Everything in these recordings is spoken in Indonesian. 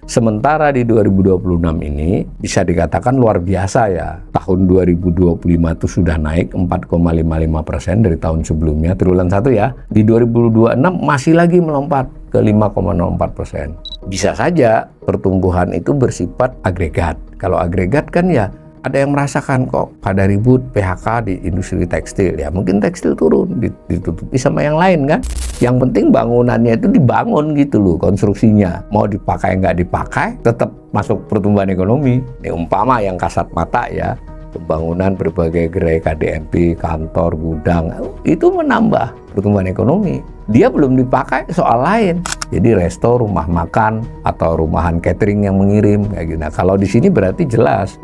Sementara di 2026 ini bisa dikatakan luar biasa ya. Tahun 2025 itu sudah naik 4,55% dari tahun sebelumnya, triwulan 1 ya. Di 2026 masih lagi melompat ke 5,04%. Bisa saja pertumbuhan itu bersifat agregat. Kalau agregat kan ya ada yang merasakan kok pada ribut PHK di industri tekstil. Ya mungkin tekstil turun, ditutupi sama yang lain kan. Yang penting bangunannya itu dibangun gitu loh, konstruksinya. Mau dipakai nggak dipakai, tetap masuk pertumbuhan ekonomi. Ini umpama yang kasat mata ya, pembangunan berbagai gerai KDNP, kantor, gudang, itu menambah pertumbuhan ekonomi. Dia belum dipakai soal lain. Jadi resto, rumah makan, atau rumahan catering yang mengirim. Kayak gitu. Nah, kalau di sini berarti jelas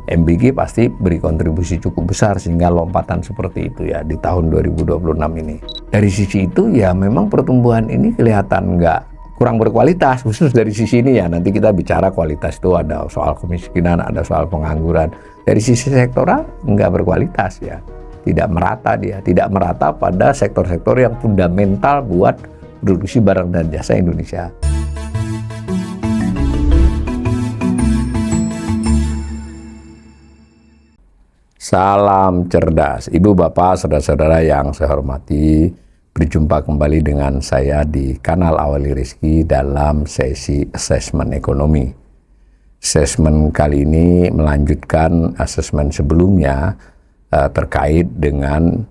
MBG pasti beri kontribusi cukup besar sehingga lompatan seperti itu ya di tahun 2026 ini. Dari sisi itu ya memang pertumbuhan ini kelihatan kurang berkualitas, khusus dari sisi ini ya. Nanti kita bicara kualitas itu ada soal kemiskinan, ada soal pengangguran. Dari sisi sektoral nggak berkualitas ya, tidak merata dia, tidak merata pada sektor-sektor yang fundamental buat produksi barang dan jasa Indonesia. Salam cerdas, Ibu Bapak, saudara-saudara yang saya hormati. Berjumpa kembali dengan saya di kanal Awali Rizky dalam sesi asesmen ekonomi. Asesmen kali ini melanjutkan asesmen sebelumnya terkait dengan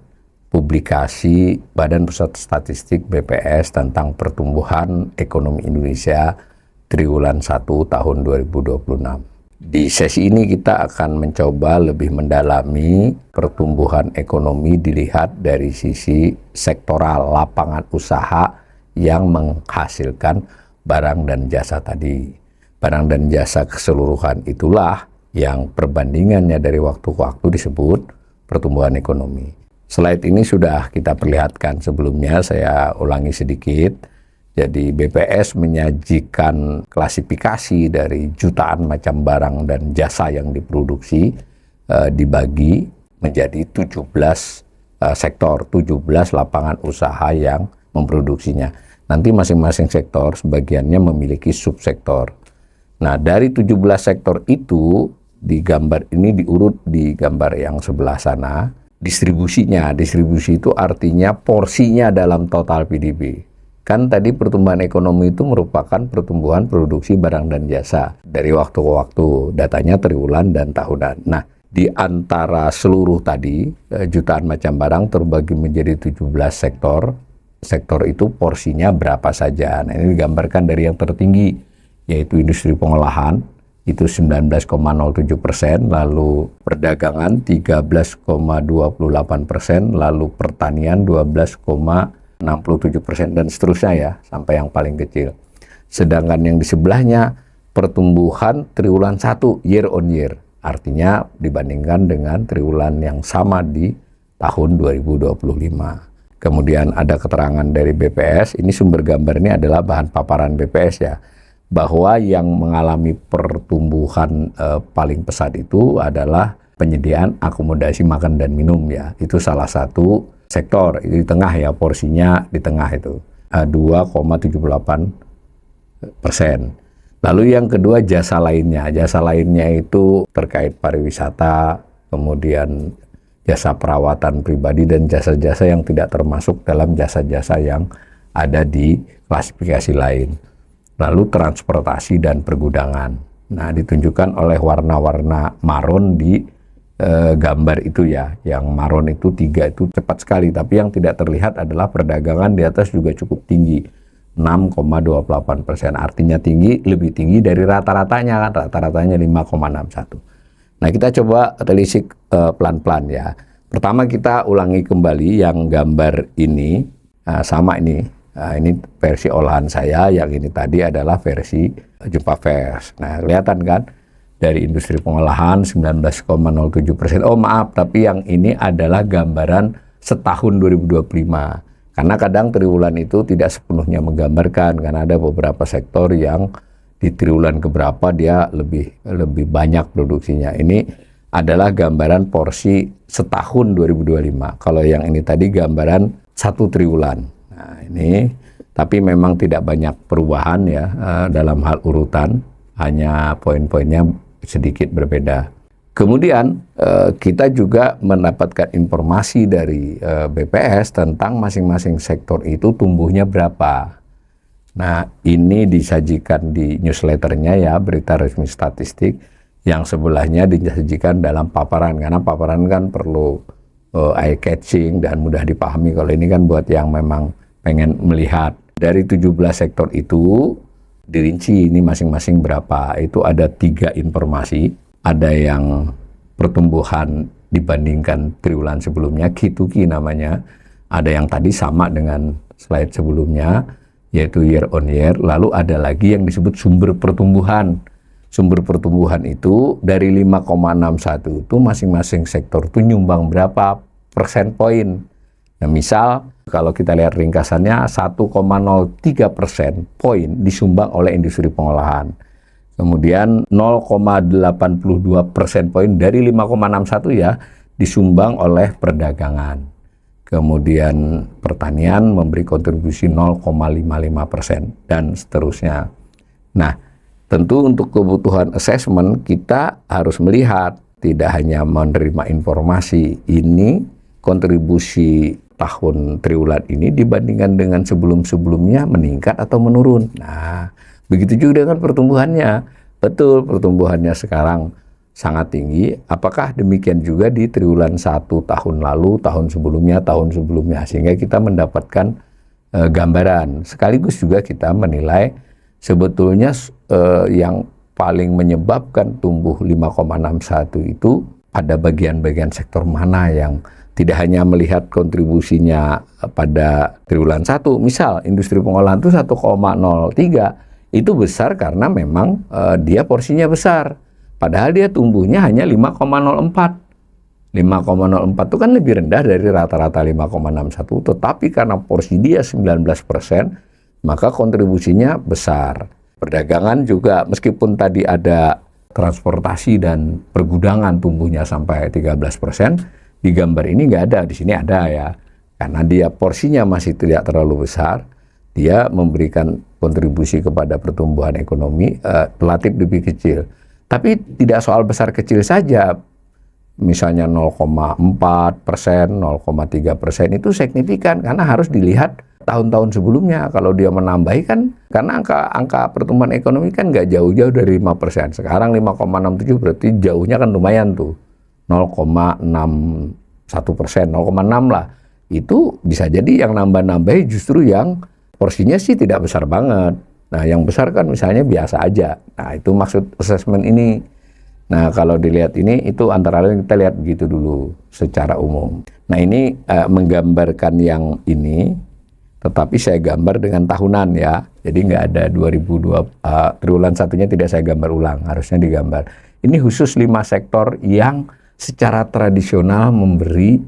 publikasi Badan Pusat Statistik BPS tentang pertumbuhan ekonomi Indonesia triwulan 1 tahun 2026. Di sesi ini kita akan mencoba lebih mendalami pertumbuhan ekonomi dilihat dari sisi sektoral lapangan usaha yang menghasilkan barang dan jasa tadi. Barang dan jasa keseluruhan itulah yang perbandingannya dari waktu ke waktu disebut pertumbuhan ekonomi. Slide ini sudah kita perlihatkan sebelumnya, saya ulangi sedikit. Jadi BPS menyajikan klasifikasi dari jutaan macam barang dan jasa yang diproduksi, dibagi menjadi 17 sektor, 17 lapangan usaha yang memproduksinya. Nanti masing-masing sektor sebagiannya memiliki subsektor. Nah, dari 17 sektor itu di gambar ini diurut di gambar yang sebelah sana, distribusinya. Distribusi itu artinya porsinya dalam total PDB. Kan tadi pertumbuhan ekonomi itu merupakan pertumbuhan produksi barang dan jasa dari waktu ke waktu, datanya triwulan dan tahunan. Nah, di antara seluruh tadi, jutaan macam barang terbagi menjadi 17 sektor. Sektor itu porsinya berapa saja. Nah, ini digambarkan dari yang tertinggi, yaitu industri pengolahan, itu 19,07%, lalu perdagangan 13,28%, lalu pertanian 12,67% dan seterusnya ya, sampai yang paling kecil. Sedangkan yang di sebelahnya pertumbuhan triwulan 1 year on year, artinya dibandingkan dengan triwulan yang sama di tahun 2025. Kemudian ada keterangan dari BPS, ini sumber gambar ini adalah bahan paparan BPS ya, bahwa yang mengalami pertumbuhan paling pesat itu adalah penyediaan akomodasi makan dan minum ya, itu salah satu sektor, itu di tengah ya, porsinya di tengah itu 2,78%. Lalu yang kedua jasa lainnya itu terkait pariwisata, kemudian jasa perawatan pribadi dan jasa-jasa yang tidak termasuk dalam jasa-jasa yang ada di klasifikasi lain. Lalu transportasi dan pergudangan. Nah, ditunjukkan oleh warna-warna maron di gambar itu ya, yang maron itu 3 itu cepat sekali, tapi yang tidak terlihat adalah perdagangan di atas juga cukup tinggi, 6,28%, artinya tinggi, lebih tinggi dari rata-ratanya kan, rata-ratanya 5,61. Nah, kita coba telisik pelan-pelan ya. Pertama kita ulangi kembali yang gambar ini, sama ini, ini versi olahan saya, yang ini tadi adalah versi jumpa pers. Nah, kelihatan kan? Dari industri pengolahan 19,07%. Oh maaf, tapi yang ini adalah gambaran setahun 2025. Karena kadang triwulan itu tidak sepenuhnya menggambarkan, karena ada beberapa sektor yang di triwulan keberapa dia lebih banyak produksinya. Ini adalah gambaran porsi setahun 2025. Kalau yang ini tadi gambaran 1 triwulan. Nah ini, tapi memang tidak banyak perubahan ya dalam hal urutan. hanya poin-poinnya sedikit berbeda. Kemudian kita juga mendapatkan informasi dari BPS tentang masing-masing sektor itu tumbuhnya berapa. Nah, ini disajikan di newsletternya ya, berita resmi statistik, yang sebelahnya disajikan dalam paparan, karena paparan kan perlu eye catching dan mudah dipahami. Kalau ini kan buat yang memang pengen melihat. Dari 17 sektor itu dirinci ini masing-masing berapa. Itu ada 3 informasi. Ada yang pertumbuhan dibandingkan triwulan sebelumnya, Q2Q namanya. Ada yang tadi sama dengan slide sebelumnya, yaitu year on year. Lalu ada lagi yang disebut sumber pertumbuhan. Sumber pertumbuhan itu dari 5,61 itu masing-masing sektor itu nyumbang berapa persen poin. Nah, misal kalau kita lihat ringkasannya 1,03% poin disumbang oleh industri pengolahan. Kemudian 0,82% poin dari 5,61 ya disumbang oleh perdagangan. Kemudian pertanian memberi kontribusi 0,55% dan seterusnya. Nah, tentu untuk kebutuhan assessment kita harus melihat, tidak hanya menerima informasi ini kontribusi tahun triwulan ini dibandingkan dengan sebelum-sebelumnya meningkat atau menurun. Nah, begitu juga dengan pertumbuhannya. Betul, pertumbuhannya sekarang sangat tinggi. Apakah demikian juga di triwulan 1 tahun lalu, tahun sebelumnya, sehingga kita mendapatkan gambaran. Sekaligus juga kita menilai sebetulnya yang paling menyebabkan tumbuh 5,61 itu pada bagian-bagian sektor mana yang tidak hanya melihat kontribusinya pada triwulan 1. Misal industri pengolahan itu 1,03 itu besar karena memang dia porsinya besar. Padahal dia tumbuhnya hanya 5,04. 5,04 itu kan lebih rendah dari rata-rata 5,61. Tetapi karena porsi dia 19%, maka kontribusinya besar. Perdagangan juga meskipun tadi ada transportasi dan pergudangan tumbuhnya sampai 13%, di gambar ini nggak ada, di sini ada ya. Karena dia porsinya masih tidak terlalu besar, dia memberikan kontribusi kepada pertumbuhan ekonomi relatif lebih kecil. Tapi tidak soal besar kecil saja, misalnya 0,4%, 0,3% itu signifikan karena harus dilihat tahun-tahun sebelumnya. Kalau dia menambahi kan, karena angka pertumbuhan ekonomi kan nggak jauh-jauh dari 5%. Sekarang 5,67 berarti jauhnya kan lumayan tuh, 0,61%, 0,6 lah. Itu bisa jadi yang nambah-nambahi justru yang porsinya sih tidak besar banget. Nah, yang besar kan misalnya biasa aja. Nah, itu maksud assessment ini. Nah, kalau dilihat ini, itu antara lain kita lihat begitu dulu secara umum. Nah, ini menggambarkan yang ini, tetapi saya gambar dengan tahunan ya. Jadi nggak ada 2002, triwulan satunya tidak saya gambar ulang, harusnya digambar. Ini khusus 5 sektor yang secara tradisional memberi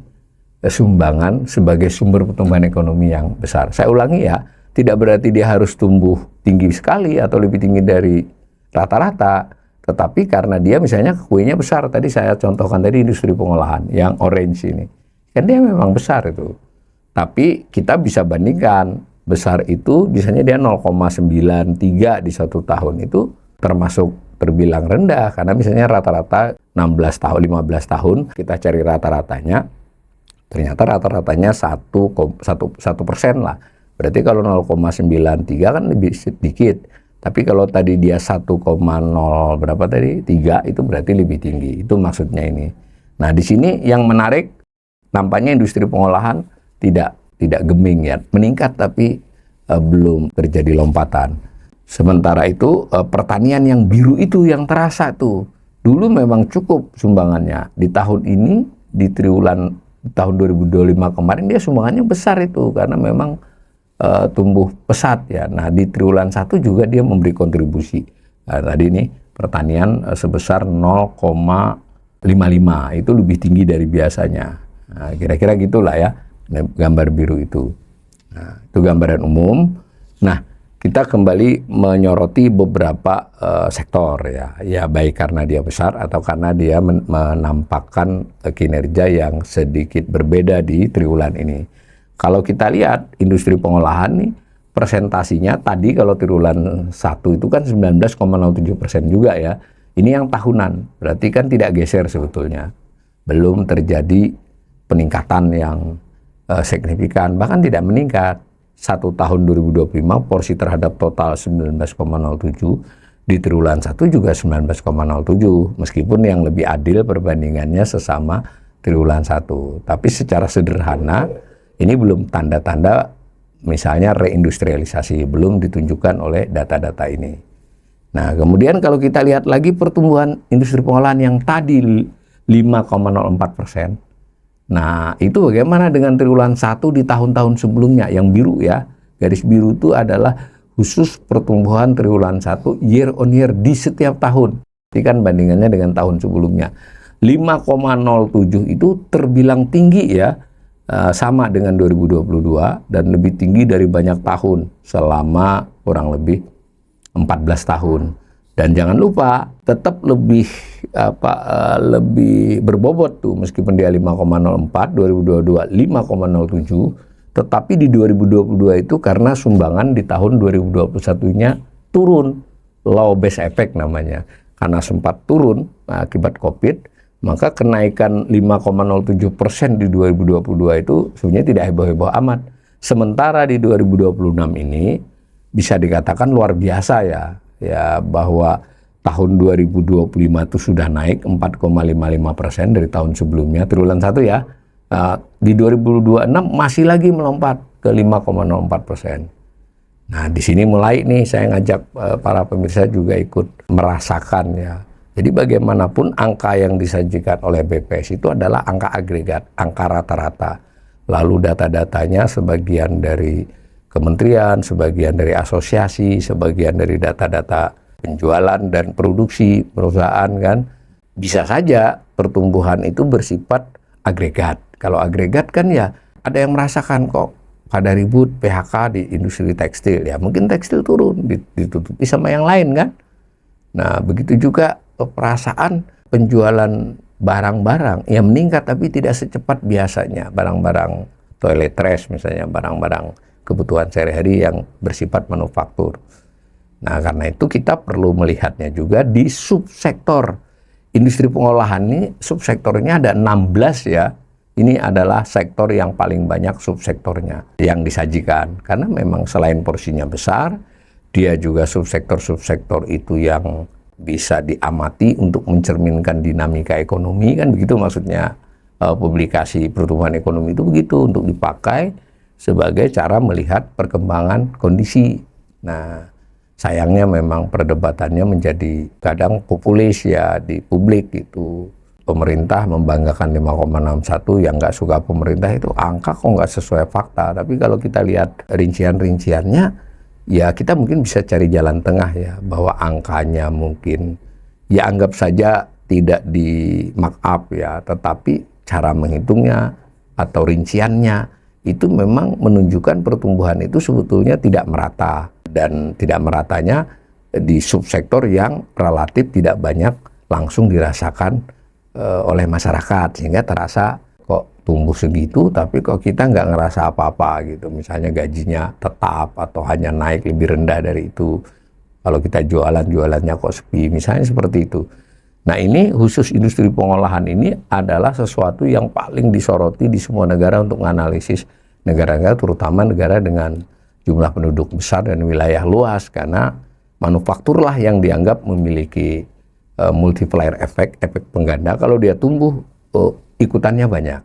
sumbangan sebagai sumber pertumbuhan ekonomi yang besar. Saya ulangi ya, tidak berarti dia harus tumbuh tinggi sekali atau lebih tinggi dari rata-rata, tetapi karena dia misalnya kuenya besar, tadi saya contohkan tadi industri pengolahan yang orange ini, kan dia memang besar itu. Tapi kita bisa bandingkan, besar itu biasanya dia 0,93 di 1 tahun itu termasuk terbilang rendah, karena misalnya rata-rata 16 tahun, 15 tahun, kita cari rata-ratanya, ternyata rata-ratanya 1% lah. Berarti kalau 0,93 kan lebih sedikit. Tapi kalau tadi dia 1,0 berapa tadi? 3 itu berarti lebih tinggi. Itu maksudnya ini. Nah, di sini yang menarik nampaknya industri pengolahan tidak geming ya, meningkat tapi belum terjadi lompatan. Sementara itu pertanian yang biru itu yang terasa tuh. Dulu memang cukup sumbangannya. Di tahun ini, di triwulan tahun 2025 kemarin dia sumbangannya besar itu karena memang tumbuh pesat ya. Nah, di triwulan 1 juga dia memberi kontribusi. Nah, tadi ini pertanian sebesar 0,55, itu lebih tinggi dari biasanya. Nah, kira-kira gitulah ya gambar biru itu. Nah, itu gambaran umum. Nah, kita kembali menyoroti beberapa sektor ya. Ya, baik karena dia besar atau karena dia menampakkan kinerja yang sedikit berbeda di triwulan ini. Kalau kita lihat industri pengolahan nih, persentasinya tadi kalau triwulan 1 itu kan 19,07% juga ya. Ini yang tahunan, berarti kan tidak geser sebetulnya. Belum terjadi peningkatan yang signifikan, bahkan tidak meningkat. 1 tahun 2025 porsi terhadap total 19,07, di triwulan 1 juga 19,07, meskipun yang lebih adil perbandingannya sesama triwulan 1. Tapi secara sederhana ini belum tanda-tanda misalnya reindustrialisasi, belum ditunjukkan oleh data-data ini. Nah, kemudian kalau kita lihat lagi pertumbuhan industri pengolahan yang tadi 5,04%. Nah, itu bagaimana dengan triwulan 1 di tahun-tahun sebelumnya yang biru ya. Garis biru itu adalah khusus pertumbuhan triwulan 1 year on year di setiap tahun. Ini kan bandingannya dengan tahun sebelumnya. 5,07 itu terbilang tinggi ya. Sama dengan 2022 dan lebih tinggi dari banyak tahun selama kurang lebih 14 tahun. Dan jangan lupa tetap lebih lebih berbobot tuh, meskipun dia 5,04, 2022 5,07, tetapi di 2022 itu karena sumbangan di tahun 2021-nya turun, low base effect namanya. Karena sempat turun akibat Covid, maka kenaikan 5,07% di 2022 itu sebenarnya tidak heboh-heboh amat. Sementara di 2026 ini bisa dikatakan luar biasa ya, bahwa tahun 2025 itu sudah naik 4,55% dari tahun sebelumnya, triwulan 1 ya. Di 2026 masih lagi melompat ke 5,04%. Nah, di sini mulai nih saya ngajak para pemirsa juga ikut merasakan ya. Jadi bagaimanapun angka yang disajikan oleh BPS itu adalah angka agregat, angka rata-rata. Lalu data-datanya sebagian dari kementerian, sebagian dari asosiasi, sebagian dari data-data penjualan dan produksi perusahaan kan. Bisa saja pertumbuhan itu bersifat agregat. Kalau agregat kan ya ada yang merasakan kok pada ribut PHK di industri tekstil ya, mungkin tekstil turun ditutupi sama yang lain kan. Nah, begitu juga perasaan penjualan barang-barang yang meningkat tapi tidak secepat biasanya. Barang-barang toiletries misalnya, barang-barang kebutuhan sehari-hari yang bersifat manufaktur. Nah, karena itu kita perlu melihatnya juga di subsektor industri pengolahan ini. Subsektornya ada 16 ya. Ini adalah sektor yang paling banyak subsektornya yang disajikan. Karena memang selain porsinya besar, dia juga subsektor-subsektor itu yang bisa diamati untuk mencerminkan dinamika ekonomi, kan begitu maksudnya. Publikasi pertumbuhan ekonomi itu begitu, untuk dipakai sebagai cara melihat perkembangan kondisi. Nah, sayangnya memang perdebatannya menjadi kadang populis ya di publik gitu. Pemerintah membanggakan 5,61, yang nggak suka pemerintah itu angka kok nggak sesuai fakta. Tapi kalau kita lihat rincian-rinciannya, ya kita mungkin bisa cari jalan tengah ya, bahwa angkanya mungkin ya anggap saja tidak di markup ya, tetapi cara menghitungnya atau rinciannya itu memang menunjukkan pertumbuhan itu sebetulnya tidak merata, dan tidak meratanya di subsektor yang relatif tidak banyak langsung dirasakan oleh masyarakat, sehingga terasa kok tumbuh segitu tapi kok kita nggak ngerasa apa-apa gitu. Misalnya gajinya tetap atau hanya naik lebih rendah dari itu. Kalau kita jualannya kok sepi, misalnya seperti itu. Nah, ini khusus industri pengolahan ini adalah sesuatu yang paling disoroti di semua negara untuk menganalisis negara-negara, terutama negara dengan jumlah penduduk besar dan wilayah luas, karena manufakturlah yang dianggap memiliki multiplier efek pengganda. Kalau dia tumbuh, ikutannya banyak.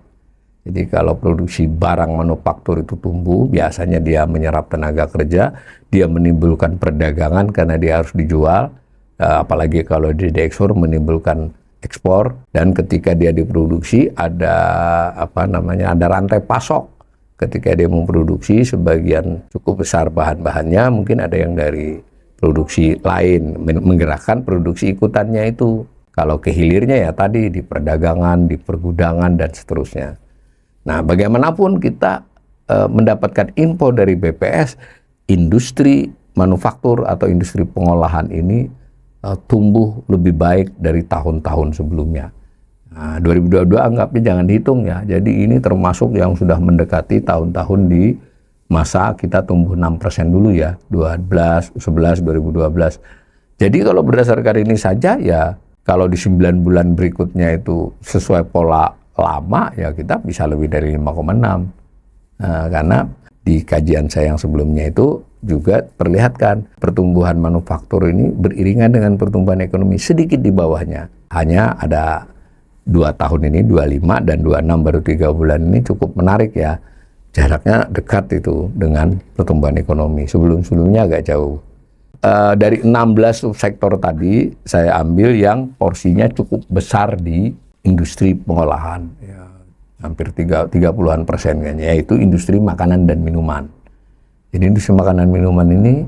Jadi kalau produksi barang manufaktur itu tumbuh, biasanya dia menyerap tenaga kerja, dia menimbulkan perdagangan karena dia harus dijual, apalagi kalau dia diekspor menimbulkan ekspor, dan ketika dia diproduksi ada ada rantai pasok. Ketika dia memproduksi, sebagian cukup besar bahan-bahannya mungkin ada yang dari produksi lain, menggerakkan produksi ikutannya itu. Kalau kehilirnya ya tadi di perdagangan, di pergudangan dan seterusnya. Nah, bagaimanapun kita mendapatkan info dari BPS, industri manufaktur atau industri pengolahan ini tumbuh lebih baik dari tahun-tahun sebelumnya. Nah, 2022 anggapnya jangan dihitung ya. Jadi ini termasuk yang sudah mendekati tahun-tahun di masa kita tumbuh 6% dulu ya, 2012. Jadi kalau berdasarkan ini saja ya, kalau di 9 bulan berikutnya itu sesuai pola lama ya kita bisa lebih dari 5,6. Karena di kajian saya yang sebelumnya itu juga perlihatkan pertumbuhan manufaktur ini beriringan dengan pertumbuhan ekonomi sedikit di bawahnya. Hanya ada 2 tahun ini, 25 dan 26 baru 3 bulan ini cukup menarik ya. Jaraknya dekat itu dengan pertumbuhan ekonomi. Sebelum-sebelumnya agak jauh. Dari 16 subsektor tadi, saya ambil yang porsinya cukup besar di industri pengolahan. Ya, hampir 30-an persen kayaknya, yaitu industri makanan dan minuman. Jadi industri makanan minuman ini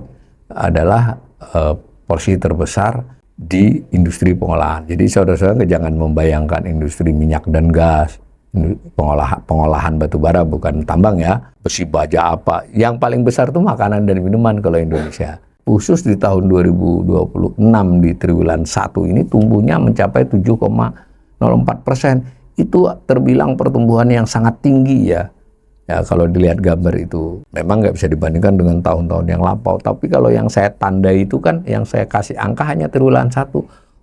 adalah porsi terbesar di industri pengolahan. Jadi saudara-saudara jangan membayangkan industri minyak dan gas, pengolahan batu bara, bukan tambang ya, besi baja apa. Yang paling besar itu makanan dan minuman kalau Indonesia. Khusus di tahun 2026 di triwulan 1 ini tumbuhnya mencapai 7,04%. Itu terbilang pertumbuhan yang sangat tinggi ya. Ya kalau dilihat gambar itu memang nggak bisa dibandingkan dengan tahun-tahun yang lampau. Tapi kalau yang saya tandai itu kan, yang saya kasih angka hanya triwulan 1.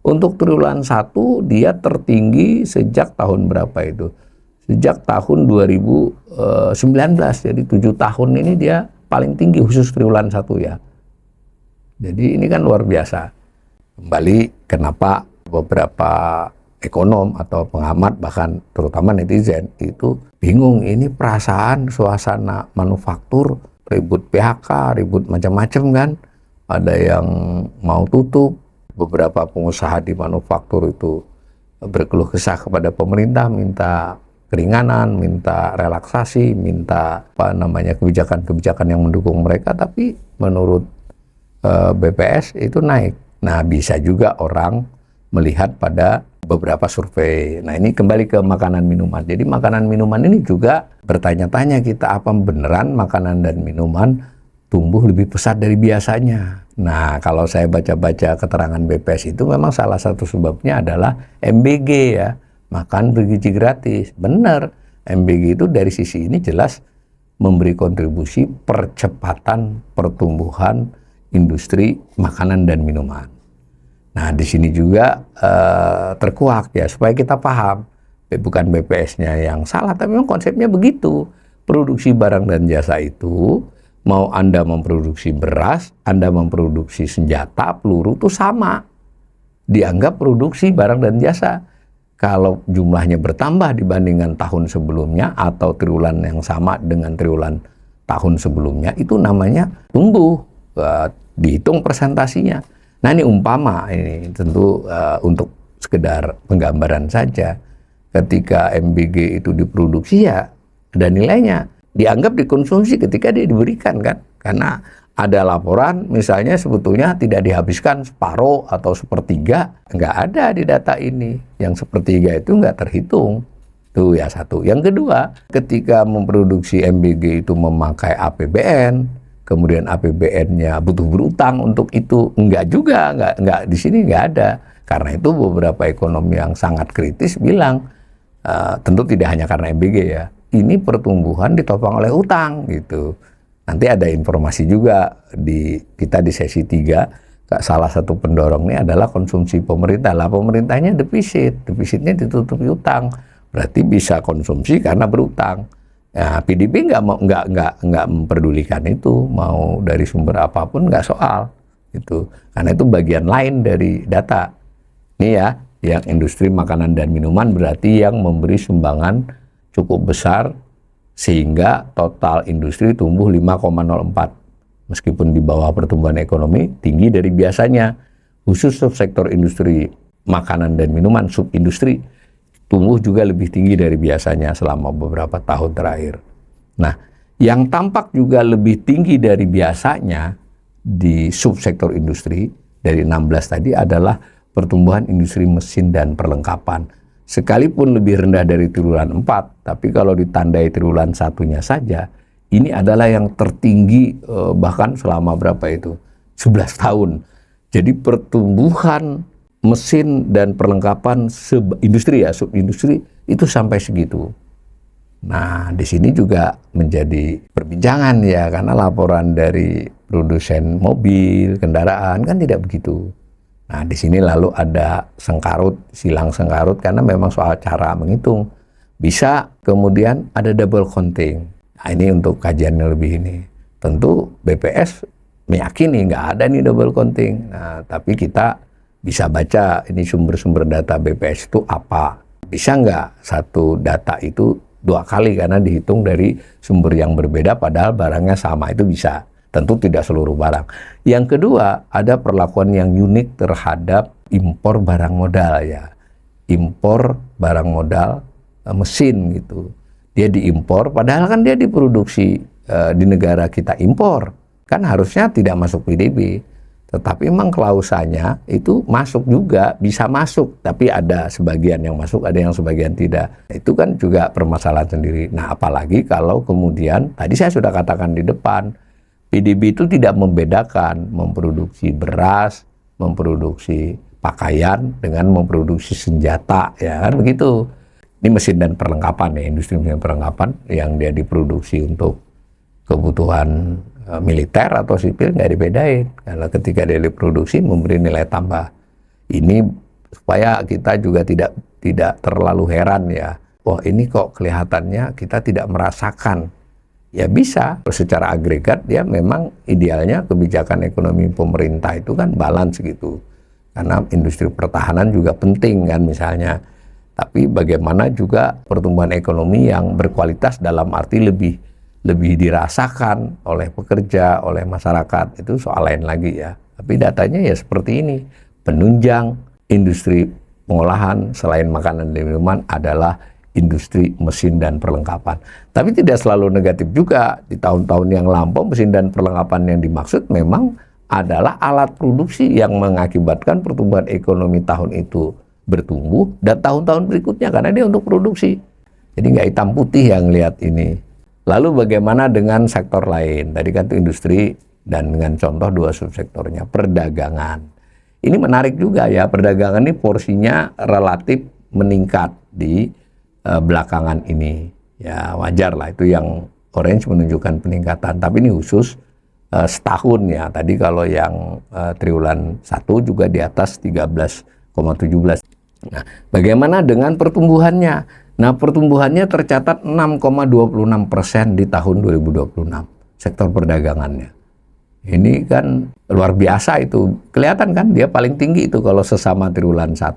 Untuk triwulan 1 dia tertinggi sejak tahun berapa itu? Sejak tahun 2019. Jadi 7 tahun ini dia paling tinggi khusus triwulan 1 ya. Jadi ini kan luar biasa. Kembali kenapa beberapa ekonom atau pengamat bahkan terutama netizen itu bingung, ini perasaan suasana manufaktur ribut PHK, ribut macam-macam kan. Ada yang mau tutup, beberapa pengusaha di manufaktur itu berkeluh kesah kepada pemerintah, minta keringanan, minta relaksasi, minta kebijakan-kebijakan yang mendukung mereka, tapi menurut BPS itu naik. Nah, bisa juga orang melihat pada beberapa survei. Nah, ini kembali ke makanan minuman. Jadi makanan minuman ini juga bertanya-tanya kita, apa beneran makanan dan minuman tumbuh lebih pesat dari biasanya? Nah, kalau saya baca-baca keterangan BPS itu memang salah satu sebabnya adalah MBG ya, makan bergizi gratis. Benar, MBG itu dari sisi ini jelas memberi kontribusi percepatan pertumbuhan industri makanan dan minuman. Nah, di sini juga terkuak ya, supaya kita paham, bukan BPS-nya yang salah, tapi memang konsepnya begitu. Produksi barang dan jasa itu, mau Anda memproduksi beras, Anda memproduksi senjata, peluru, itu sama. Dianggap produksi barang dan jasa. Kalau jumlahnya bertambah dibandingkan tahun sebelumnya, atau triwulan yang sama dengan triwulan tahun sebelumnya, itu namanya tumbuh. Dihitung presentasinya. Nah, ini umpama, ini tentu untuk sekedar penggambaran saja. Ketika MBG itu diproduksi ya ada nilainya. Dianggap dikonsumsi ketika dia diberikan kan. Karena ada laporan misalnya sebetulnya tidak dihabiskan separuh atau sepertiga. Nggak ada di data ini. Yang sepertiga itu nggak terhitung. Itu ya satu. Yang kedua, ketika memproduksi MBG itu memakai APBN, kemudian APBN-nya butuh berutang untuk itu, enggak juga, enggak di sini enggak ada. Karena itu beberapa ekonomi yang sangat kritis bilang, tentu tidak hanya karena MBG ya, ini pertumbuhan ditopang oleh utang gitu. Nanti ada informasi juga kita di sesi 3, salah satu pendorongnya adalah konsumsi pemerintah. Lah pemerintahnya defisitnya ditutupi utang, berarti bisa konsumsi karena berutang. Nah, PDB nggak memperdulikan itu, mau dari sumber apapun nggak soal itu, karena itu bagian lain dari data. Ini ya, yang industri makanan dan minuman berarti yang memberi sumbangan cukup besar sehingga total industri tumbuh 5,04, meskipun di bawah pertumbuhan ekonomi tinggi dari biasanya. Khusus subsektor industri makanan dan minuman, subindustri, tumbuh juga lebih tinggi dari biasanya selama beberapa tahun terakhir. Nah, yang tampak juga lebih tinggi dari biasanya di subsektor industri dari 16 tadi adalah pertumbuhan industri mesin dan perlengkapan. Sekalipun lebih rendah dari triwulan 4, tapi kalau ditandai triwulan 1-nya saja, ini adalah yang tertinggi bahkan selama berapa itu? 11 tahun. Jadi pertumbuhan mesin dan perlengkapan industri ya, subindustri itu sampai segitu. Nah, di sini juga menjadi perbincangan ya, karena laporan dari produsen mobil, kendaraan kan tidak begitu. Nah, di sini lalu ada silang sengkarut karena memang soal cara menghitung. Bisa kemudian ada double counting. Nah, ini untuk kajian lebih ini. Tentu BPS meyakini nggak ada nih double counting. Nah, tapi kita bisa baca ini sumber-sumber data BPS itu apa. Bisa nggak satu data itu 2 kali karena dihitung dari sumber yang berbeda padahal barangnya sama, itu bisa. Tentu tidak seluruh barang. Yang kedua, ada perlakuan yang unik terhadap impor barang modal ya. Impor barang modal mesin gitu. Dia diimpor padahal kan dia diproduksi di negara kita impor. Kan harusnya tidak masuk PDB. Tetapi memang klausanya itu masuk juga, bisa masuk. Tapi ada sebagian yang masuk, ada yang sebagian tidak. Itu kan juga permasalahan sendiri. Nah, apalagi kalau kemudian, tadi saya sudah katakan di depan, PDB itu tidak membedakan memproduksi beras, memproduksi pakaian, dengan memproduksi senjata. Ya kan begitu. Ini mesin dan perlengkapan ya, industri mesin dan perlengkapan yang dia diproduksi untuk kebutuhan militer atau sipil nggak dibedain, karena ketika dia diproduksi memberi nilai tambah. Ini supaya kita juga tidak terlalu heran ya, wah ini kok kelihatannya kita tidak merasakan. Ya bisa secara agregat ya, memang idealnya kebijakan ekonomi pemerintah itu kan balance gitu, karena industri pertahanan juga penting kan misalnya. Tapi bagaimana juga pertumbuhan ekonomi yang berkualitas dalam arti lebih dirasakan oleh pekerja, oleh masyarakat, itu soal lain lagi ya. Tapi datanya ya seperti ini. Penunjang industri pengolahan selain makanan dan minuman adalah industri mesin dan perlengkapan. Tapi tidak selalu negatif juga. Di tahun-tahun yang lampau, mesin dan perlengkapan yang dimaksud memang adalah alat produksi yang mengakibatkan pertumbuhan ekonomi tahun itu bertumbuh dan tahun-tahun berikutnya, karena dia untuk produksi. Jadi nggak hitam putih yang lihat ini. Lalu bagaimana dengan sektor lain? Tadi kan itu industri, dan dengan contoh 2 subsektornya, perdagangan. Ini menarik juga ya, perdagangan ini porsinya relatif meningkat di belakangan ini. Ya wajar lah, itu yang orange menunjukkan peningkatan. Tapi ini khusus setahun ya. Tadi kalau yang triwulan 1 juga di atas 13,17. Nah, bagaimana dengan pertumbuhannya? Nah, pertumbuhannya tercatat 6,26% di tahun 2026, sektor perdagangannya. Ini kan luar biasa itu. Kelihatan kan dia paling tinggi itu kalau sesama triwulan 1.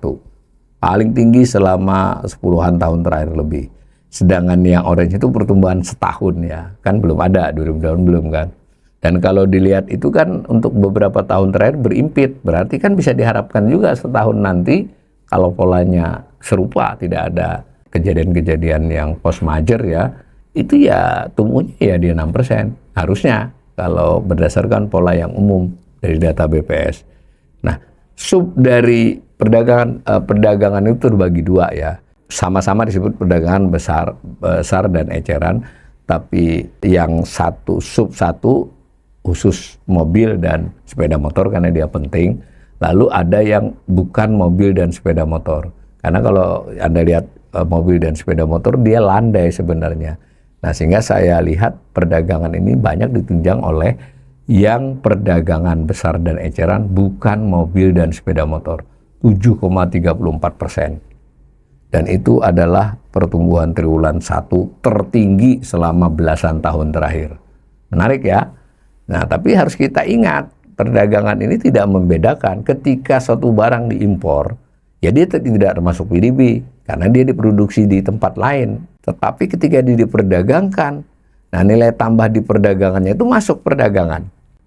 Paling tinggi selama 10-an tahun terakhir lebih. Sedangkan yang orange itu pertumbuhan setahun ya. Kan belum ada, 2000 belum kan. Dan kalau dilihat itu kan untuk beberapa tahun terakhir berimpit. Berarti kan bisa diharapkan juga setahun nanti kalau polanya serupa, tidak ada kejadian-kejadian yang post major ya, itu ya tumbuhnya ya di 6%. Harusnya kalau berdasarkan pola yang umum dari data BPS. Nah, sub dari perdagangan itu terbagi 2 ya. Sama-sama disebut perdagangan besar dan eceran, tapi yang sub satu khusus mobil dan sepeda motor karena dia penting. Lalu ada yang bukan mobil dan sepeda motor. Karena kalau Anda lihat mobil dan sepeda motor, dia landai sebenarnya. Nah, sehingga saya lihat perdagangan ini banyak ditunjang oleh yang perdagangan besar dan eceran bukan mobil dan sepeda motor, 7,34%. Dan itu adalah pertumbuhan triwulan 1 tertinggi selama belasan tahun terakhir. Menarik ya? Nah, tapi harus kita ingat, perdagangan ini tidak membedakan ketika suatu barang diimpor, ya dia tidak termasuk PDB, karena dia diproduksi di tempat lain. Tetapi ketika dia diperdagangkan, nah nilai tambah di perdagangannya itu masuk perdagangan.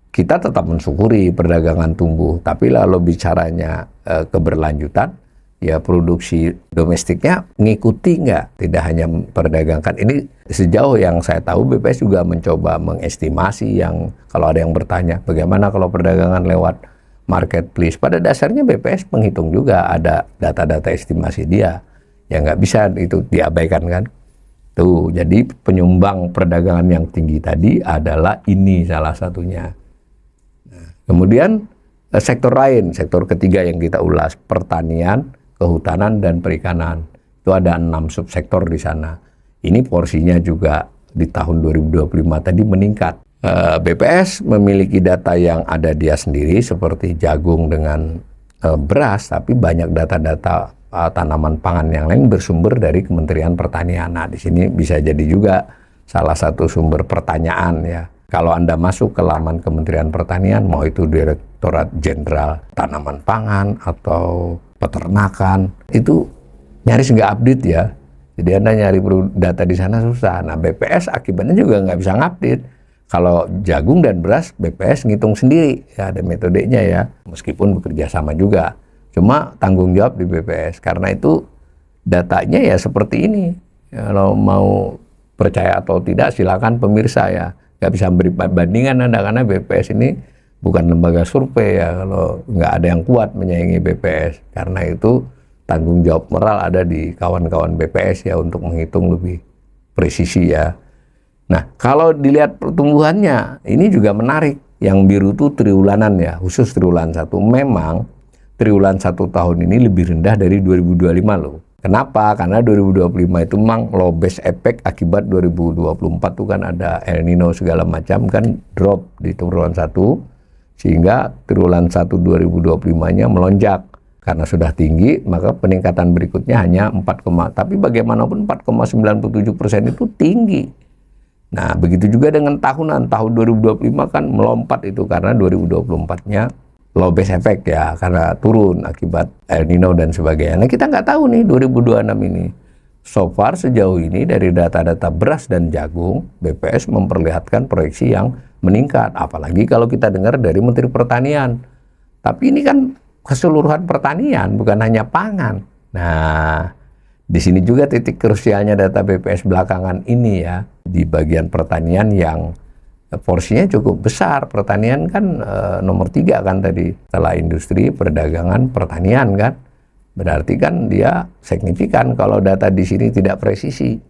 Kita tetap mensyukuri perdagangan tumbuh, tapi lalu bicaranya keberlanjutan, ya produksi domestiknya ngikuti nggak? Tidak hanya perdagangkan. Ini sejauh yang saya tahu BPS juga mencoba mengestimasi, yang kalau ada yang bertanya bagaimana kalau perdagangan lewat marketplace. Pada dasarnya BPS menghitung juga, ada data-data estimasi dia. Ya nggak bisa itu diabaikan kan. Tuh, jadi penyumbang perdagangan yang tinggi tadi adalah ini salah satunya. Nah, kemudian sektor lain, sektor ketiga yang kita ulas, pertanian, kehutanan, dan perikanan. Itu ada 6 subsektor di sana. Ini porsinya juga di tahun 2025 tadi meningkat. BPS memiliki data yang ada dia sendiri seperti jagung dengan beras, tapi banyak data-data tanaman pangan yang lain bersumber dari Kementerian Pertanian. Nah, di sini bisa jadi juga salah satu sumber pertanyaan ya. Kalau Anda masuk ke laman Kementerian Pertanian, mau itu Direktorat Jenderal Tanaman Pangan atau Peternakan, itu nyaris nggak update ya. Jadi Anda nyari data di sana susah. Nah, BPS akibatnya juga nggak bisa ngupdate. Kalau jagung dan beras, BPS ngitung sendiri. Ya, ada metodenya ya, meskipun bekerja sama juga. Cuma tanggung jawab di BPS. Karena itu datanya ya seperti ini. Kalau mau percaya atau tidak, silakan pemirsa ya. Nggak bisa beri bandingan Anda, karena BPS ini bukan lembaga survei ya. Kalau nggak ada yang kuat menyaingi BPS. Karena itu tanggung jawab moral ada di kawan-kawan BPS ya untuk menghitung lebih presisi ya. Nah, kalau dilihat pertumbuhannya, ini juga menarik. Yang biru itu triwulanan ya, khusus triwulan 1. Memang triwulan 1 tahun ini lebih rendah dari 2025 loh. Kenapa? Karena 2025 itu memang low base effect akibat 2024 itu kan ada El Nino segala macam kan drop di triwulan 1. Sehingga triwulan 1 2025-nya melonjak. Karena sudah tinggi, maka peningkatan berikutnya hanya 4, tapi bagaimanapun 4,97% itu tinggi. Nah, begitu juga dengan tahunan. Tahun 2025 kan melompat itu karena 2024-nya low base effect ya, karena turun akibat El Nino dan sebagainya. Nah, kita nggak tahu nih 2026 ini. So far sejauh ini dari data-data beras dan jagung, BPS memperlihatkan proyeksi yang meningkat. Apalagi kalau kita dengar dari Menteri Pertanian. Tapi ini kan keseluruhan pertanian, bukan hanya pangan. Nah, di sini juga titik krusialnya data BPS belakangan ini ya, di bagian pertanian yang porsinya cukup besar. Pertanian kan nomor 3 kan tadi, setelah industri, perdagangan, pertanian kan. Berarti kan dia signifikan kalau data di sini tidak presisi.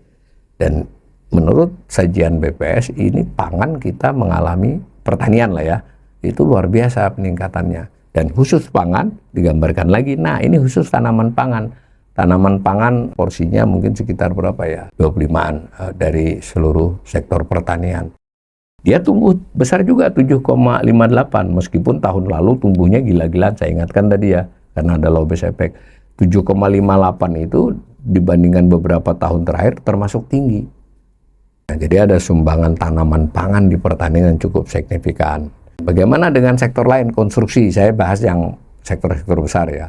Dan menurut sajian BPS ini pangan kita mengalami, pertanian lah ya, itu luar biasa peningkatannya. Dan khusus pangan digambarkan lagi. Nah, ini khusus tanaman pangan. Tanaman pangan porsinya mungkin sekitar berapa ya? 25-an dari seluruh sektor pertanian. Dia tumbuh besar juga 7,58 meskipun tahun lalu tumbuhnya gila-gilaan. Saya ingatkan tadi ya, karena ada low base effect. 7,58 itu dibandingkan beberapa tahun terakhir termasuk tinggi. Nah, jadi ada sumbangan tanaman pangan di pertanian yang cukup signifikan. Bagaimana dengan sektor lain? Konstruksi, saya bahas yang sektor-sektor besar ya.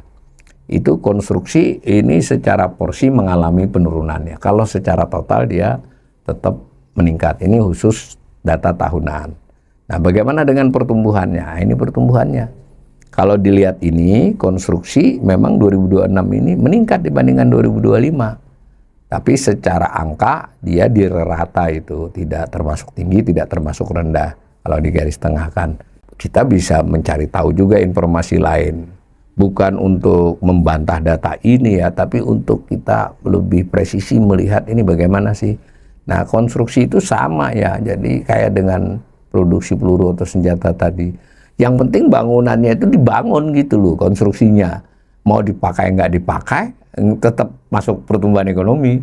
Itu konstruksi ini secara porsi mengalami penurunan ya. Kalau secara total dia tetap meningkat. Ini khusus data tahunan. Nah, bagaimana dengan pertumbuhannya? Ini pertumbuhannya. Kalau dilihat ini, konstruksi memang 2026 ini meningkat dibandingkan 2025. Tapi secara angka dia di rata itu, tidak termasuk tinggi, tidak termasuk rendah. Kalau di garis tengah kan, kita bisa mencari tahu juga informasi lain. Bukan untuk membantah data ini ya, tapi untuk kita lebih presisi melihat ini bagaimana sih. Nah, konstruksi itu sama ya, jadi kayak dengan produksi peluru atau senjata tadi. Yang penting bangunannya itu dibangun gitu loh, konstruksinya. Mau dipakai nggak dipakai, tetap masuk pertumbuhan ekonomi.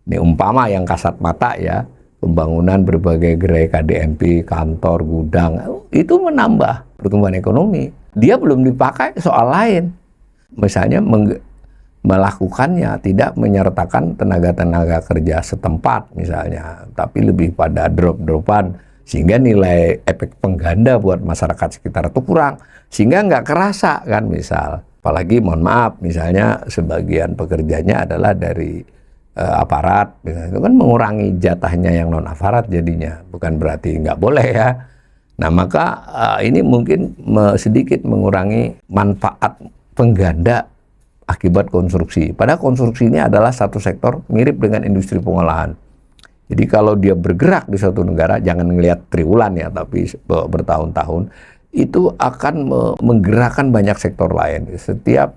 Ini umpama yang kasat mata ya, pembangunan berbagai gerai KDMP, kantor, gudang, itu menambah pertumbuhan ekonomi. Dia belum dipakai soal lain. Misalnya melakukannya, tidak menyertakan tenaga-tenaga kerja setempat misalnya, tapi lebih pada drop-dropan, sehingga nilai efek pengganda buat masyarakat sekitar itu kurang, sehingga nggak kerasa kan misal. Apalagi mohon maaf, misalnya sebagian pekerjanya adalah dari aparat, itu kan mengurangi jatahnya yang non aparat jadinya, bukan berarti nggak boleh ya. Nah, maka ini mungkin sedikit mengurangi manfaat pengganda akibat konstruksi. Padahal konstruksi ini adalah satu sektor mirip dengan industri pengolahan. Jadi kalau dia bergerak di suatu negara, jangan ngelihat triwulan ya, tapi bertahun-tahun, itu akan menggerakkan banyak sektor lain. Setiap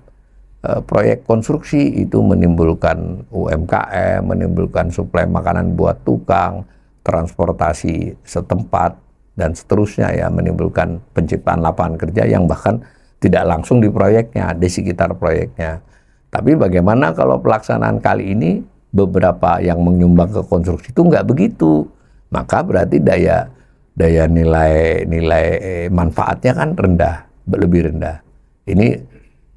proyek konstruksi itu menimbulkan UMKM, menimbulkan suplai makanan buat tukang, transportasi setempat, dan seterusnya ya, menimbulkan penciptaan lapangan kerja yang bahkan tidak langsung di proyeknya, di sekitar proyeknya. Tapi bagaimana kalau pelaksanaan kali ini beberapa yang menyumbang ke konstruksi itu nggak begitu. Maka berarti daya nilai manfaatnya kan rendah, lebih rendah. Ini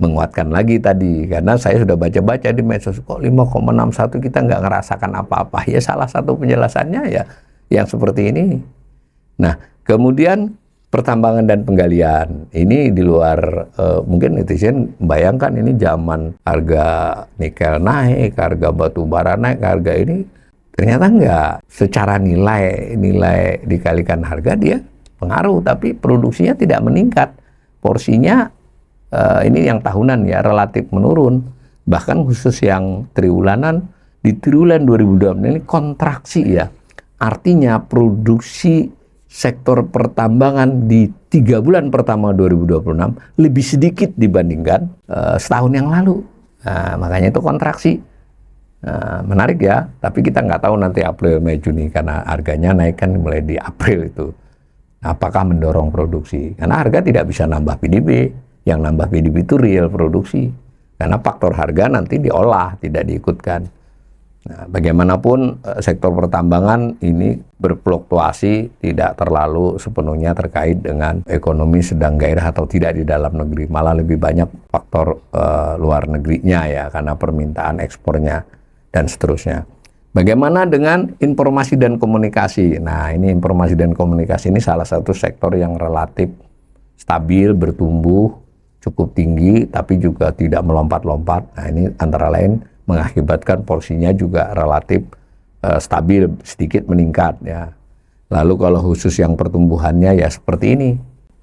menguatkan lagi tadi, karena saya sudah baca-baca di medsos, kok 5,61 kita nggak ngerasakan apa-apa. Ya salah satu penjelasannya ya yang seperti ini. Nah, kemudian pertambangan dan penggalian ini di luar mungkin netizen bayangkan ini zaman harga nikel naik, harga batu bara naik, harga ini ternyata enggak. Secara nilai dikalikan harga dia pengaruh, tapi produksinya tidak meningkat. Porsinya ini yang tahunan ya relatif menurun. Bahkan khusus yang triwulanan, di triwulan 2020 ini kontraksi ya. Artinya produksi sektor pertambangan di 3 bulan pertama 2026 lebih sedikit dibandingkan setahun yang lalu. Nah, makanya itu kontraksi. Menarik ya, tapi kita nggak tahu nanti April, Mei, Juni karena harganya naik kan mulai di April itu. Apakah mendorong produksi? Karena harga tidak bisa nambah PDB. Yang nambah PDB itu real produksi. Karena faktor harga nanti diolah, tidak diikutkan. Nah, bagaimanapun sektor pertambangan ini berfluktuasi, tidak terlalu sepenuhnya terkait dengan ekonomi sedang gairah atau tidak di dalam negeri, malah lebih banyak faktor luar negerinya ya, karena permintaan ekspornya dan seterusnya. Bagaimana dengan informasi dan komunikasi? Nah, ini informasi dan komunikasi ini salah satu sektor yang relatif stabil, bertumbuh cukup tinggi, tapi juga tidak melompat-lompat. Nah, ini antara lain mengakibatkan porsinya juga relatif stabil, sedikit meningkat ya. Lalu kalau khusus yang pertumbuhannya ya seperti ini.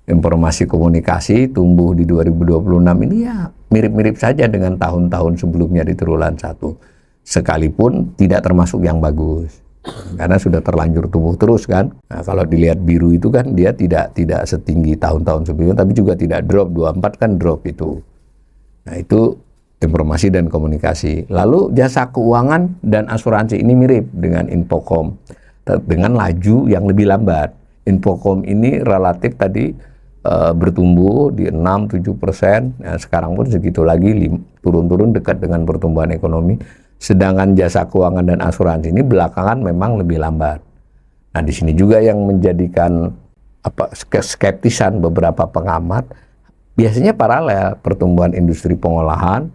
Informasi komunikasi tumbuh di 2026 ini ya mirip-mirip saja dengan tahun-tahun sebelumnya di triwulan 1. Sekalipun tidak termasuk yang bagus. Karena sudah terlanjur tumbuh terus kan. Nah, kalau dilihat biru itu kan dia tidak setinggi tahun-tahun sebelumnya, tapi juga tidak drop. 24 kan drop itu. Nah, itu informasi dan komunikasi. Lalu jasa keuangan dan asuransi ini mirip dengan Infocom dengan laju yang lebih lambat. Infocom ini relatif tadi bertumbuh di 6-7%, nah, sekarang pun segitu lagi, turun-turun dekat dengan pertumbuhan ekonomi. Sedangkan jasa keuangan dan asuransi ini belakangan memang lebih lambat. Nah, di sini juga yang menjadikan skeptisan beberapa pengamat, biasanya paralel pertumbuhan industri pengolahan,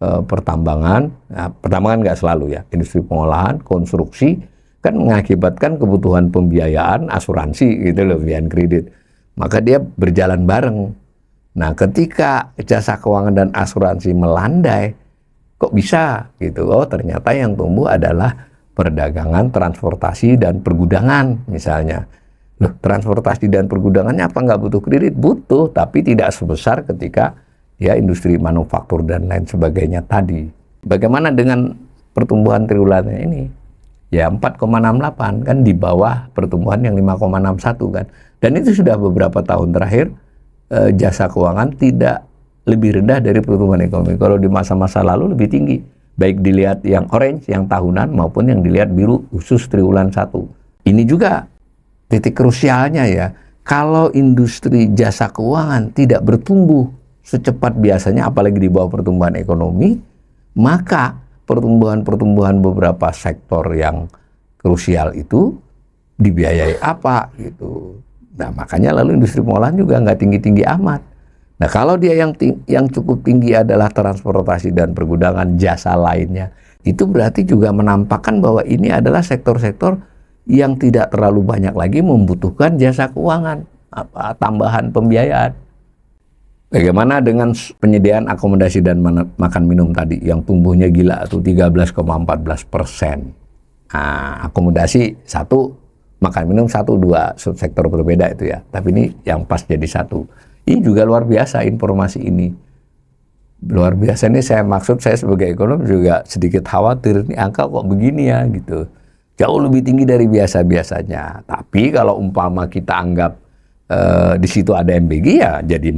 pertambangan. Nah, pertambangan nggak selalu ya, industri pengolahan, konstruksi kan mengakibatkan kebutuhan pembiayaan, asuransi gitu loh, pembiayaan kredit. Maka dia berjalan bareng. Nah, ketika jasa keuangan dan asuransi melandai, kok bisa gitu? Oh, ternyata yang tumbuh adalah perdagangan, transportasi, dan pergudangan misalnya. Loh, transportasi dan pergudangannya apa nggak butuh kredit? Butuh, tapi tidak sebesar ketika ya industri manufaktur dan lain sebagainya tadi. Bagaimana dengan pertumbuhan triwulannya ini? Ya 4,68 kan di bawah pertumbuhan yang 5,61 kan. Dan itu sudah beberapa tahun terakhir jasa keuangan tidak lebih rendah dari pertumbuhan ekonomi. Kalau di masa-masa lalu lebih tinggi. Baik dilihat yang orange, yang tahunan, maupun yang dilihat biru khusus triwulan 1. Ini juga titik krusialnya ya. Kalau industri jasa keuangan tidak bertumbuh secepat biasanya, apalagi di bawah pertumbuhan ekonomi, maka pertumbuhan beberapa sektor yang krusial itu dibiayai apa gitu. Nah, makanya lalu industri pengolahan juga nggak tinggi-tinggi amat. Nah, kalau dia yang cukup tinggi adalah transportasi dan pergudangan, jasa lainnya, itu berarti juga menampakkan bahwa ini adalah sektor-sektor yang tidak terlalu banyak lagi membutuhkan jasa keuangan, tambahan pembiayaan. Bagaimana dengan penyediaan akomodasi dan makan minum tadi yang tumbuhnya gila tuh 13,14%. Nah, akomodasi 1, makan minum 1, 2 subsektor berbeda itu ya. Tapi ini yang pas jadi 1. Ini juga luar biasa informasi ini. Luar biasa ini saya sebagai ekonom juga sedikit khawatir ini angka kok begini ya gitu. Jauh lebih tinggi dari biasa-biasanya. Tapi kalau umpama kita anggap di situ ada MBG ya jadi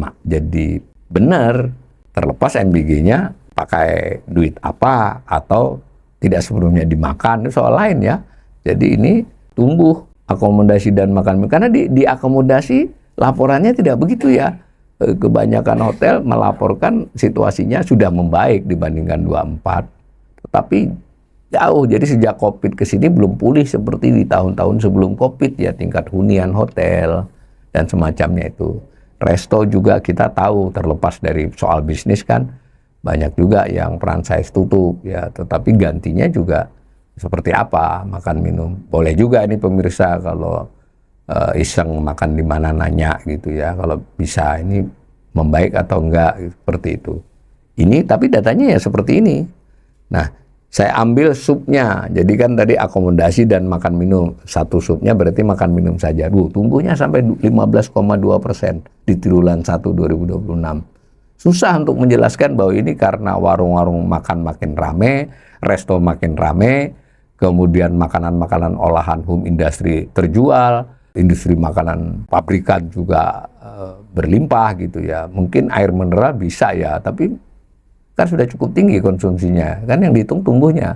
benar, terlepas MBG-nya pakai duit apa atau tidak sebelumnya dimakan, itu soal lain ya. Jadi ini tumbuh akomodasi dan makan minum, karena di akomodasi laporannya tidak begitu ya. Kebanyakan hotel melaporkan situasinya sudah membaik dibandingkan 24, tetapi jauh. Jadi sejak COVID ke sini belum pulih seperti di tahun-tahun sebelum COVID ya, tingkat hunian hotel dan semacamnya itu. Resto juga kita tahu, terlepas dari soal bisnis kan, banyak juga yang franchise tutup ya, tetapi gantinya juga seperti apa, makan minum. Boleh juga ini pemirsa kalau iseng makan di mana nanya gitu ya, kalau bisa ini membaik atau enggak seperti itu. Ini tapi datanya ya seperti ini. Nah, saya ambil supnya. Jadi kan tadi akomodasi dan makan minum. Satu supnya berarti makan minum saja. Tumbuhnya sampai 15,2% di triwulan 1 2026. Susah untuk menjelaskan bahwa ini karena warung-warung makan makin rame, resto makin rame, kemudian makanan-makanan olahan home industry terjual, industri makanan pabrikan juga berlimpah gitu ya. Mungkin air mineral bisa ya, tapi kan sudah cukup tinggi konsumsinya, kan yang dihitung tumbuhnya.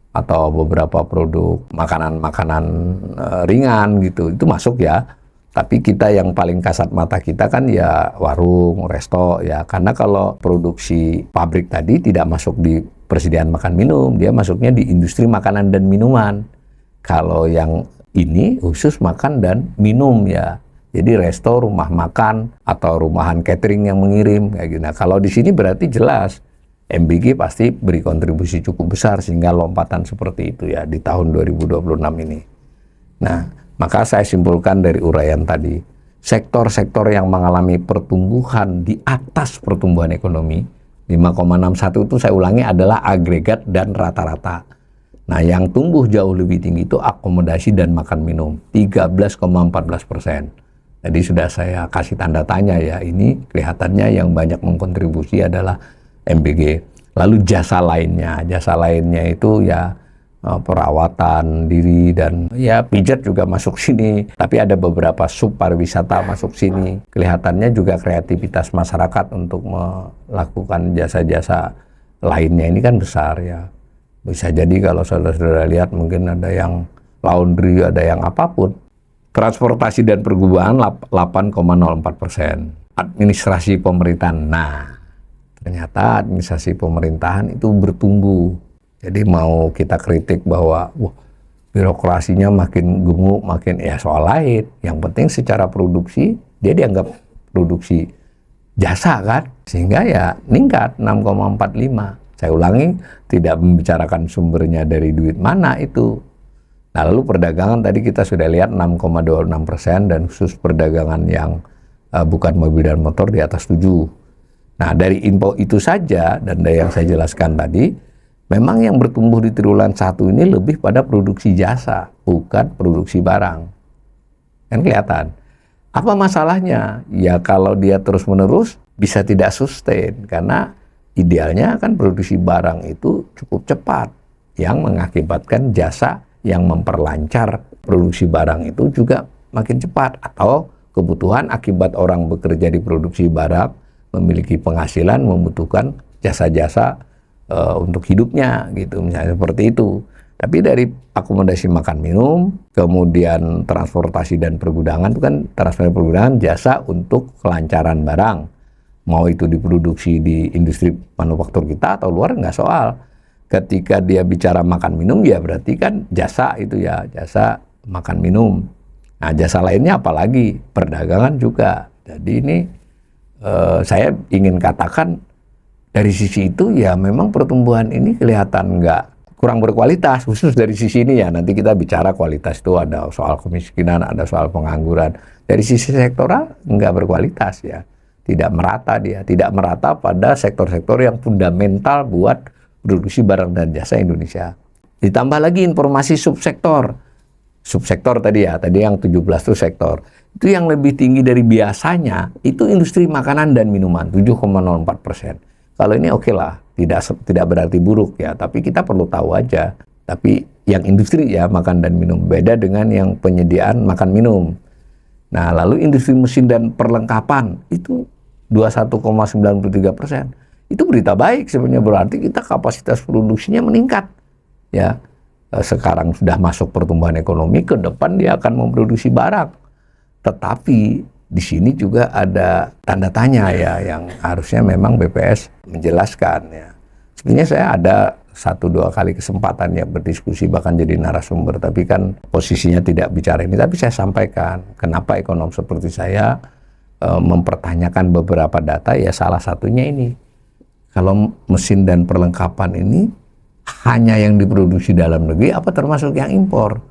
Atau beberapa produk makanan-makanan ringan gitu, itu masuk ya. Tapi kita yang paling kasat mata kita kan ya warung, resto ya. Karena kalau produksi pabrik tadi tidak masuk di persediaan makan minum, dia masuknya di industri makanan dan minuman. Kalau yang ini khusus makan dan minum ya. Jadi resto, rumah makan, atau rumahan catering yang mengirim kayak gitu. Nah, kalau di sini berarti jelas MBG pasti beri kontribusi cukup besar sehingga lompatan seperti itu ya di tahun 2026 ini. Nah, maka saya simpulkan dari uraian tadi, sektor-sektor yang mengalami pertumbuhan di atas pertumbuhan ekonomi, 5,61 itu saya ulangi adalah agregat dan rata-rata. Nah, yang tumbuh jauh lebih tinggi itu akomodasi dan makan minum, 13,14%. Jadi sudah saya kasih tanda tanya ya, ini kelihatannya yang banyak mengkontribusi adalah MBG. Lalu jasa lainnya itu ya perawatan diri dan ya pijat juga masuk sini. Tapi ada beberapa sub pariwisata masuk sini. Kelihatannya juga kreativitas masyarakat untuk melakukan jasa-jasa lainnya ini kan besar ya. Bisa jadi kalau saudara-saudara lihat mungkin ada yang laundry, ada yang apapun. Transportasi dan pergubangan 8,04%. Administrasi pemerintahan. Nah, ternyata administrasi pemerintahan itu bertumbuh. Jadi mau kita kritik bahwa birokrasinya makin gemuk, makin ya soal lain. Yang penting secara produksi dia dianggap produksi jasa kan, sehingga ya meningkat 6,45. Saya ulangi, tidak membicarakan sumbernya dari duit mana itu. Nah, lalu perdagangan tadi kita sudah lihat 6,26% dan khusus perdagangan yang bukan mobil dan motor di atas 7. Nah, dari info itu saja dan dari yang saya jelaskan tadi, memang yang bertumbuh di triwulan 1 ini lebih pada produksi jasa, bukan produksi barang. Kan kelihatan. Apa masalahnya? Ya kalau dia terus-menerus bisa tidak sustain, karena idealnya kan produksi barang itu cukup cepat, yang mengakibatkan jasa yang memperlancar produksi barang itu juga makin cepat, atau kebutuhan akibat orang bekerja di produksi barang memiliki penghasilan membutuhkan jasa-jasa untuk hidupnya gitu, misalnya seperti itu. Tapi dari akomodasi makan minum, kemudian transportasi dan pergudangan, itu kan transportasi pergudangan jasa untuk kelancaran barang, mau itu diproduksi di industri manufaktur kita atau luar nggak soal. Ketika dia bicara makan minum ya berarti kan jasa itu ya, jasa makan minum. Nah, jasa lainnya apalagi perdagangan juga. Jadi ini saya ingin katakan dari sisi itu ya memang pertumbuhan ini kelihatan kurang berkualitas, khusus dari sisi ini ya. Nanti kita bicara kualitas itu ada soal kemiskinan, ada soal pengangguran. Dari sisi sektoral nggak berkualitas ya, tidak merata dia, tidak merata pada sektor-sektor yang fundamental buat produksi barang dan jasa Indonesia. Ditambah lagi informasi subsektor. Subsektor tadi ya, tadi yang 17 itu sektor. Itu yang lebih tinggi dari biasanya, itu industri makanan dan minuman, 7,04%. Kalau ini oke lah, tidak berarti buruk ya, tapi kita perlu tahu aja. Tapi yang industri ya, makan dan minum, beda dengan yang penyediaan makan minum. Nah, lalu industri mesin dan perlengkapan, itu 21,93%. Itu berita baik sebenarnya, berarti kita kapasitas produksinya meningkat. Ya, sekarang sudah masuk pertumbuhan ekonomi, ke depan dia akan memproduksi barang. Tetapi di sini juga ada tanda tanya ya, yang harusnya memang BPS menjelaskan ya. Sebenarnya saya ada satu dua kali kesempatan ya berdiskusi bahkan jadi narasumber, tapi kan posisinya tidak bicara ini. Tapi saya sampaikan kenapa ekonom seperti saya mempertanyakan beberapa data, ya salah satunya ini. Kalau mesin dan perlengkapan ini hanya yang diproduksi dalam negeri apa termasuk yang impor?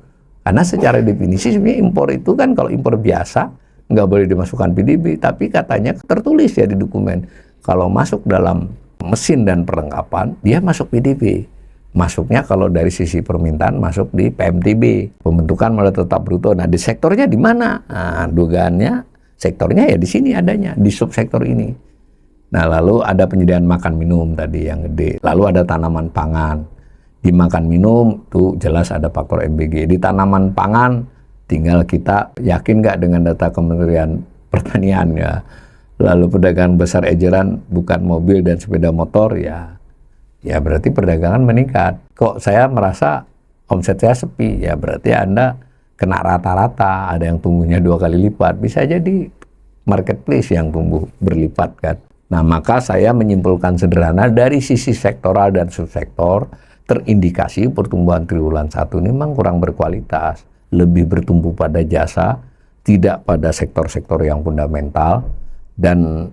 Karena secara definisi sebenarnya impor itu kan kalau impor biasa nggak boleh dimasukkan PDB, tapi katanya tertulis ya di dokumen kalau masuk dalam mesin dan perlengkapan dia masuk PDB. Masuknya kalau dari sisi permintaan masuk di PMTB, pembentukan modal tetap bruto. Nah, di sektornya di mana? Nah, dugaannya sektornya ya di sini adanya, di subsektor ini. Nah, lalu ada penyediaan makan minum tadi yang gede. Lalu ada tanaman pangan. Di makan minum tuh jelas ada faktor MBG. Di tanaman pangan tinggal kita yakin nggak dengan data Kementerian Pertanian ya. Lalu perdagangan besar eceran bukan mobil dan sepeda motor ya berarti perdagangan meningkat. Kok saya merasa omset saya sepi? Ya berarti Anda kena rata-rata, ada yang tumbuhnya 2 kali lipat. Bisa jadi marketplace yang tumbuh berlipat kan. Nah, maka saya menyimpulkan sederhana dari sisi sektoral dan subsektor terindikasi pertumbuhan triwulan 1 ini memang kurang berkualitas, lebih bertumbuh pada jasa, tidak pada sektor-sektor yang fundamental. Dan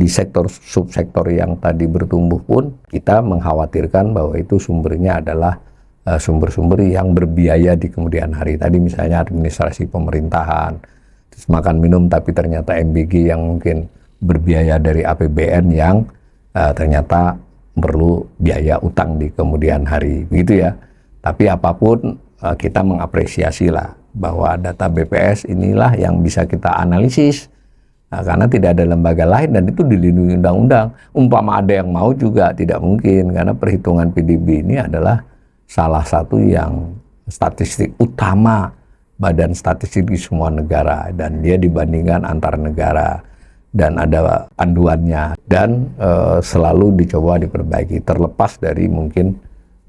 di sektor subsektor yang tadi bertumbuh pun kita mengkhawatirkan bahwa itu sumbernya adalah sumber-sumber yang berbiaya di kemudian hari. Tadi misalnya administrasi pemerintahan, terus makan minum tapi ternyata MBG yang mungkin berbiaya dari APBN yang ternyata perlu biaya utang di kemudian hari, begitu ya. Tapi apapun kita mengapresiasi lah bahwa data BPS inilah yang bisa kita analisis. Nah, karena tidak ada lembaga lain dan itu dilindungi undang-undang. Umpama ada yang mau juga tidak mungkin, karena perhitungan PDB ini adalah salah satu yang statistik utama badan statistik di semua negara, dan dia dibandingkan antar negara dan ada panduannya dan selalu dicoba diperbaiki. Terlepas dari mungkin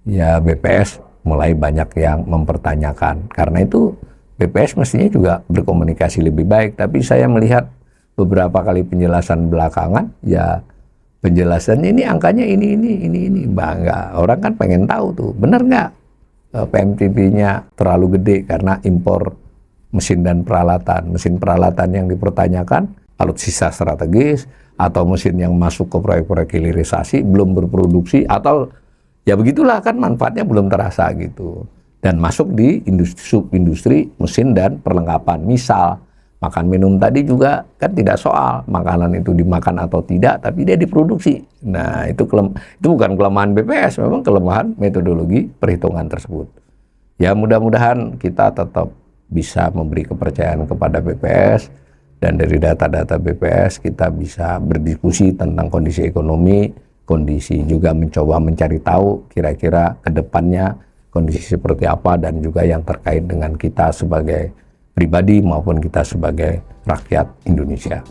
ya BPS mulai banyak yang mempertanyakan. Karena itu BPS mestinya juga berkomunikasi lebih baik, tapi saya melihat beberapa kali penjelasan belakangan, ya penjelasannya ini angkanya ini, bangga. Orang kan pengen tahu tuh, benar nggak PMTB-nya terlalu gede karena impor mesin dan peralatan. Mesin peralatan yang dipertanyakan, alutsista strategis, atau mesin yang masuk ke proyek-proyek hilirisasi belum berproduksi, atau ya begitulah kan manfaatnya belum terasa gitu. Dan masuk di industri, sub-industri mesin dan perlengkapan. Misal, makan minum tadi juga kan tidak soal makanan itu dimakan atau tidak, tapi dia diproduksi. Nah, itu bukan kelemahan BPS, memang kelemahan metodologi perhitungan tersebut. Ya mudah-mudahan kita tetap bisa memberi kepercayaan kepada BPS, dan dari data-data BPS kita bisa berdiskusi tentang kondisi ekonomi, kondisi juga mencoba mencari tahu kira-kira ke depannya kondisi seperti apa, dan juga yang terkait dengan kita sebagai pribadi maupun kita sebagai rakyat Indonesia.